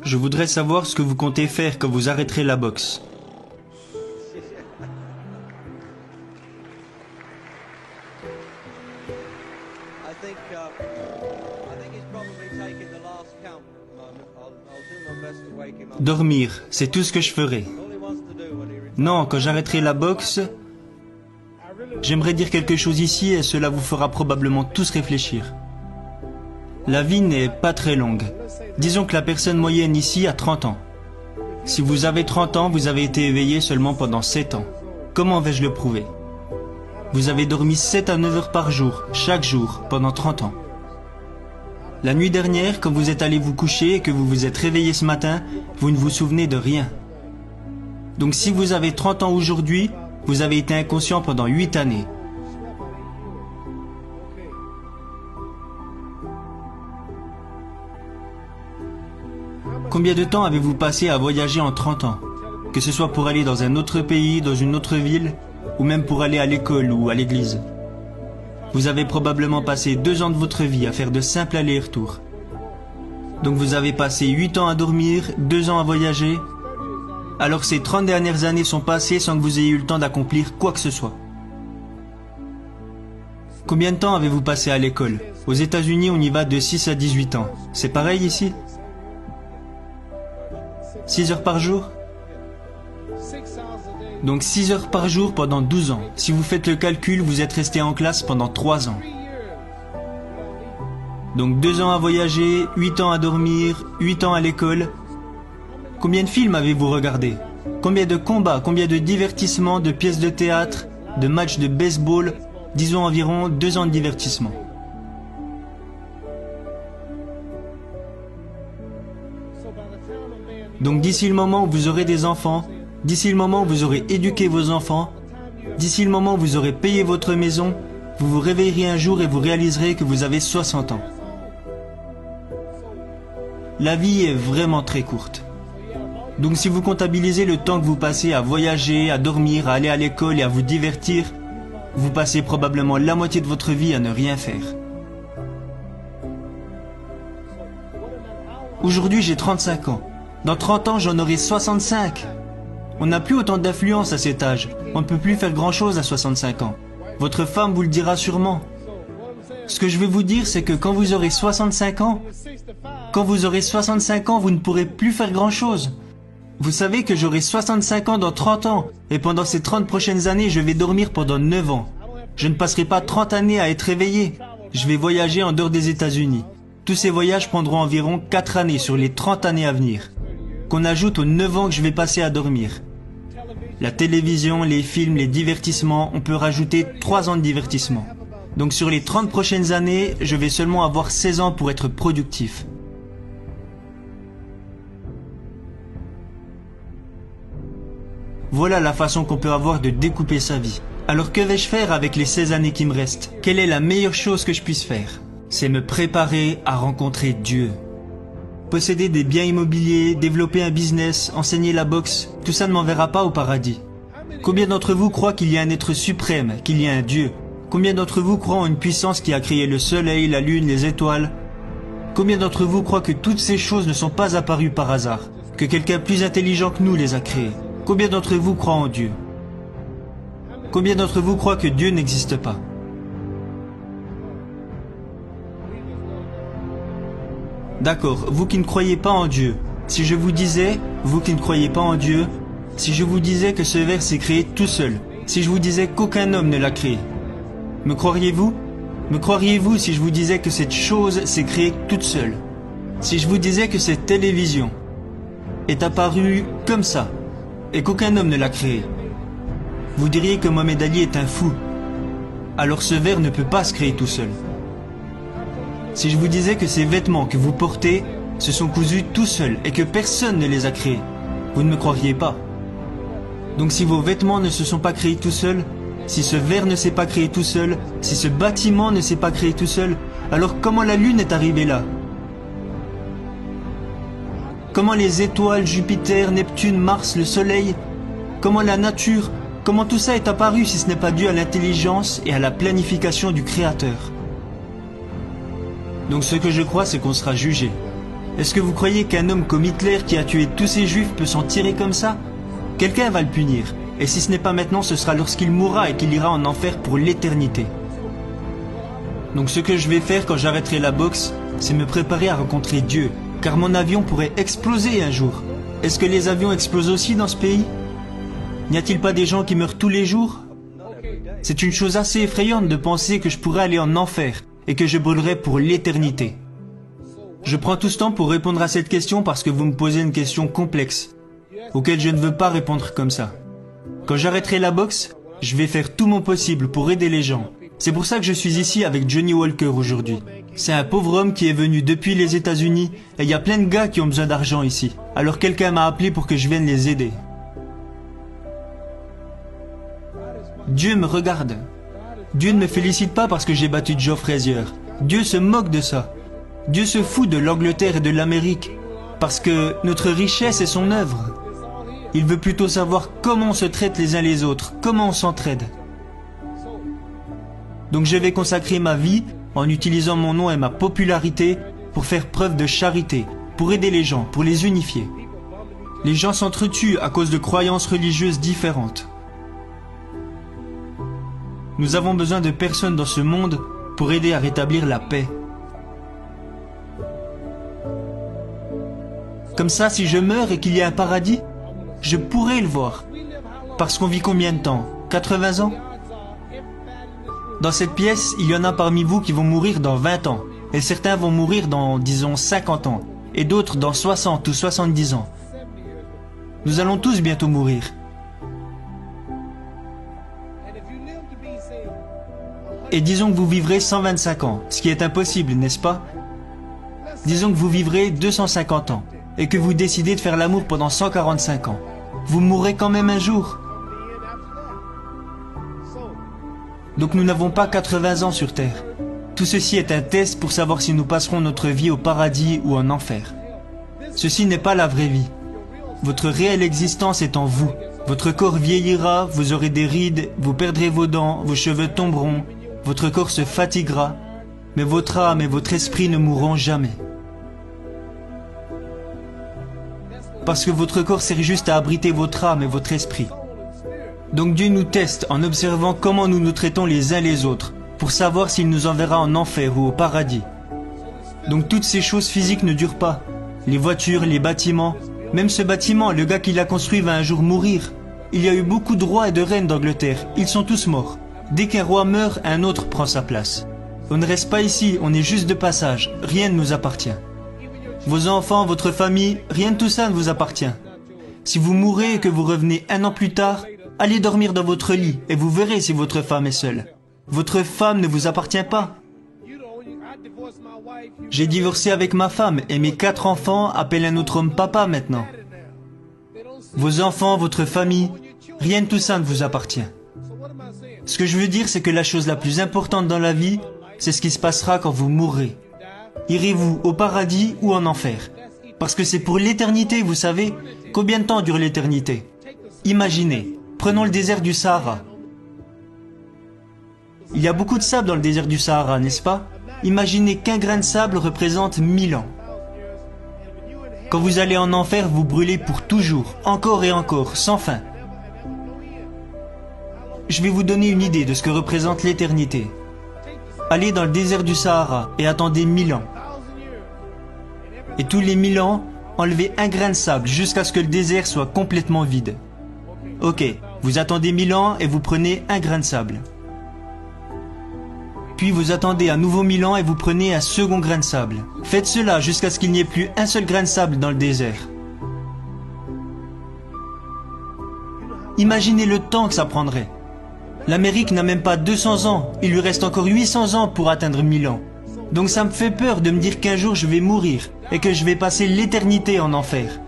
Je voudrais savoir ce que vous comptez faire quand vous arrêterez la boxe. Dormir, c'est tout ce que je ferai. Non, quand j'arrêterai la boxe, j'aimerais dire quelque chose ici et cela vous fera probablement tous réfléchir. La vie n'est pas très longue. Disons que la personne moyenne ici a 30 ans. Si vous avez 30 ans, vous avez été éveillé seulement pendant 7 ans. Comment vais-je le prouver? Vous avez dormi 7 à 9 heures par jour, chaque jour, pendant 30 ans. La nuit dernière, quand vous êtes allé vous coucher et que vous vous êtes réveillé ce matin, vous ne vous souvenez de rien. Donc si vous avez 30 ans aujourd'hui, vous avez été inconscient pendant 8 années. Combien de temps avez-vous passé à voyager en 30 ans? Que ce soit pour aller dans un autre pays, dans une autre ville, ou même pour aller à l'école ou à l'église. Vous avez probablement passé 2 ans de votre vie à faire de simples allers-retours. Donc vous avez passé 8 ans à dormir, 2 ans à voyager. Alors ces 30 dernières années sont passées sans que vous ayez eu le temps d'accomplir quoi que ce soit. Combien de temps avez-vous passé à l'école? Aux États-Unis, on y va de 6 à 18 ans. C'est pareil ici? 6 heures par jour? Donc 6 heures par jour pendant 12 ans. Si vous faites le calcul, vous êtes resté en classe pendant 3 ans. Donc 2 ans à voyager, 8 ans à dormir, 8 ans à l'école. Combien de films avez-vous regardé? Combien de combats, combien de divertissements, de pièces de théâtre, de matchs de baseball? Disons environ 2 ans de divertissement. Donc d'ici le moment où vous aurez des enfants, d'ici le moment où vous aurez éduqué vos enfants, d'ici le moment où vous aurez payé votre maison, vous vous réveillerez un jour et vous réaliserez que vous avez 60 ans. La vie est vraiment très courte. Donc si vous comptabilisez le temps que vous passez à voyager, à dormir, à aller à l'école et à vous divertir, vous passez probablement la moitié de votre vie à ne rien faire. Aujourd'hui j'ai 35 ans. Dans 30 ans j'en aurai 65. On n'a plus autant d'influence à cet âge. On ne peut plus faire grand-chose à 65 ans. Votre femme vous le dira sûrement. Ce que je veux vous dire, c'est que quand vous aurez 65 ans, vous ne pourrez plus faire grand-chose. Vous savez que j'aurai 65 ans dans 30 ans, et pendant ces 30 prochaines années, je vais dormir pendant 9 ans. Je ne passerai pas 30 années à être éveillé. Je vais voyager en dehors des États-Unis. Tous ces voyages prendront environ 4 années sur les 30 années à venir, qu'on ajoute aux 9 ans que je vais passer à dormir. La télévision, les films, les divertissements, on peut rajouter 3 ans de divertissement. Donc sur les 30 prochaines années, je vais seulement avoir 16 ans pour être productif. Voilà la façon qu'on peut avoir de découper sa vie. Alors que vais-je faire avec les 16 années qui me restent? Quelle est la meilleure chose que je puisse faire? C'est me préparer à rencontrer Dieu. Posséder des biens immobiliers, développer un business, enseigner la boxe, tout ça ne m'enverra pas au paradis. Combien d'entre vous croient qu'il y a un être suprême, qu'il y a un Dieu? Combien d'entre vous croient en une puissance qui a créé le soleil, la lune, les étoiles? Combien d'entre vous croient que toutes ces choses ne sont pas apparues par hasard, que quelqu'un plus intelligent que nous les a créées? Combien d'entre vous croient en Dieu? Combien d'entre vous croient que Dieu n'existe pas? D'accord, vous qui ne croyez pas en Dieu, si je vous disais, vous qui ne croyez pas en Dieu, si je vous disais que ce verre s'est créé tout seul, si je vous disais qu'aucun homme ne l'a créé, me croiriez-vous? Me croiriez-vous si je vous disais que cette chose s'est créée toute seule? Si je vous disais que cette télévision est apparue comme ça, et qu'aucun homme ne l'a créée, vous diriez que Mohamed Ali est un fou. Alors ce verre ne peut pas se créer tout seul. Si je vous disais que ces vêtements que vous portez se sont cousus tout seuls et que personne ne les a créés, vous ne me croiriez pas. Donc si vos vêtements ne se sont pas créés tout seuls, si ce verre ne s'est pas créé tout seul, si ce bâtiment ne s'est pas créé tout seul, alors comment la Lune est arrivée là? Comment les étoiles, Jupiter, Neptune, Mars, le Soleil, comment la nature, comment tout ça est apparu si ce n'est pas dû à l'intelligence et à la planification du Créateur? Donc ce que je crois, c'est qu'on sera jugé. Est-ce que vous croyez qu'un homme comme Hitler qui a tué tous ces juifs peut s'en tirer comme ça? Quelqu'un va le punir. Et si ce n'est pas maintenant, ce sera lorsqu'il mourra et qu'il ira en enfer pour l'éternité. Donc ce que je vais faire quand j'arrêterai la boxe, c'est me préparer à rencontrer Dieu. Car mon avion pourrait exploser un jour. Est-ce que les avions explosent aussi dans ce pays? N'y a-t-il pas des gens qui meurent tous les jours? C'est une chose assez effrayante de penser que je pourrais aller en enfer et que je brûlerai pour l'éternité. Je prends tout ce temps pour répondre à cette question parce que vous me posez une question complexe, auquel je ne veux pas répondre comme ça. Quand j'arrêterai la boxe, je vais faire tout mon possible pour aider les gens. C'est pour ça que je suis ici avec Johnny Walker aujourd'hui. C'est un pauvre homme qui est venu depuis les États-Unis et il y a plein de gars qui ont besoin d'argent ici. Alors quelqu'un m'a appelé pour que je vienne les aider. Dieu me regarde. Dieu ne me félicite pas parce que j'ai battu Joe Frazier. Dieu se moque de ça. Dieu se fout de l'Angleterre et de l'Amérique parce que notre richesse est son œuvre. Il veut plutôt savoir comment on se traite les uns les autres, comment on s'entraide. Donc je vais consacrer ma vie en utilisant mon nom et ma popularité pour faire preuve de charité, pour aider les gens, pour les unifier. Les gens s'entretuent à cause de croyances religieuses différentes. Nous avons besoin de personnes dans ce monde pour aider à rétablir la paix. Comme ça, si je meurs et qu'il y a un paradis, je pourrais le voir. Parce qu'on vit combien de temps? 80 ans? Dans cette pièce, il y en a parmi vous qui vont mourir dans 20 ans. Et certains vont mourir dans, disons, 50 ans. Et d'autres dans 60 ou 70 ans. Nous allons tous bientôt mourir. Et disons que vous vivrez 125 ans, ce qui est impossible, n'est-ce pas? Disons que vous vivrez 250 ans, et que vous décidez de faire l'amour pendant 145 ans. Vous mourrez quand même un jour. Donc nous n'avons pas 80 ans sur Terre. Tout ceci est un test pour savoir si nous passerons notre vie au paradis ou en enfer. Ceci n'est pas la vraie vie. Votre réelle existence est en vous. Votre corps vieillira, vous aurez des rides, vous perdrez vos dents, vos cheveux tomberont, votre corps se fatiguera, mais votre âme et votre esprit ne mourront jamais. Parce que votre corps sert juste à abriter votre âme et votre esprit. Donc Dieu nous teste en observant comment nous nous traitons les uns les autres, pour savoir s'il nous enverra en enfer ou au paradis. Donc toutes ces choses physiques ne durent pas. Les voitures, les bâtiments, même ce bâtiment, le gars qui l'a construit va un jour mourir. Il y a eu beaucoup de rois et de reines d'Angleterre, ils sont tous morts. Dès qu'un roi meurt, un autre prend sa place. On ne reste pas ici, on est juste de passage, rien ne nous appartient. Vos enfants, votre famille, rien de tout ça ne vous appartient. Si vous mourrez et que vous revenez un an plus tard, allez dormir dans votre lit et vous verrez si votre femme est seule. Votre femme ne vous appartient pas. J'ai divorcé avec ma femme et mes 4 enfants appellent un autre homme papa maintenant. Vos enfants, votre famille, rien de tout ça ne vous appartient. Ce que je veux dire, c'est que la chose la plus importante dans la vie, c'est ce qui se passera quand vous mourrez. Irez-vous au paradis ou en enfer? Parce que c'est pour l'éternité, vous savez. Combien de temps dure l'éternité? Imaginez, prenons le désert du Sahara. Il y a beaucoup de sable dans le désert du Sahara, n'est-ce pas? Imaginez qu'un grain de sable représente 1000 ans. Quand vous allez en enfer, vous brûlez pour toujours, encore et encore, sans fin. Je vais vous donner une idée de ce que représente l'éternité. Allez dans le désert du Sahara et attendez 1000 ans. Et tous les 1000 ans, enlevez un grain de sable jusqu'à ce que le désert soit complètement vide. Ok, vous attendez 1000 ans et vous prenez un grain de sable. Puis vous attendez à nouveau 1000 ans et vous prenez un second grain de sable. Faites cela jusqu'à ce qu'il n'y ait plus un seul grain de sable dans le désert. Imaginez le temps que ça prendrait. L'Amérique n'a même pas 200 ans, il lui reste encore 800 ans pour atteindre 1000 ans. Donc ça me fait peur de me dire qu'un jour je vais mourir et que je vais passer l'éternité en enfer.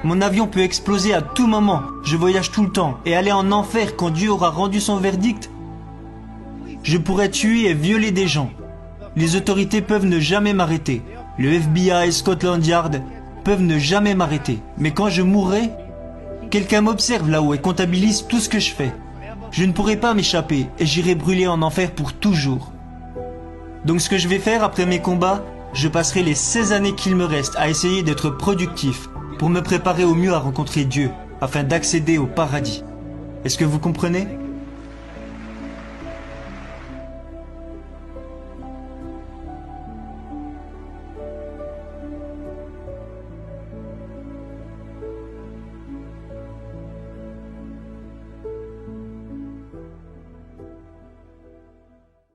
Mon avion peut exploser à tout moment, je voyage tout le temps, et aller en enfer quand Dieu aura rendu son verdict. Je pourrais tuer et violer des gens. Les autorités peuvent ne jamais m'arrêter. Le FBI et Scotland Yard peuvent ne jamais m'arrêter. Mais quand je mourrai, quelqu'un m'observe là-haut et comptabilise tout ce que je fais. Je ne pourrai pas m'échapper et j'irai brûler en enfer pour toujours. Donc ce que je vais faire après mes combats, je passerai les 16 années qu'il me reste à essayer d'être productif pour me préparer au mieux à rencontrer Dieu, afin d'accéder au paradis. Est-ce que vous comprenez ?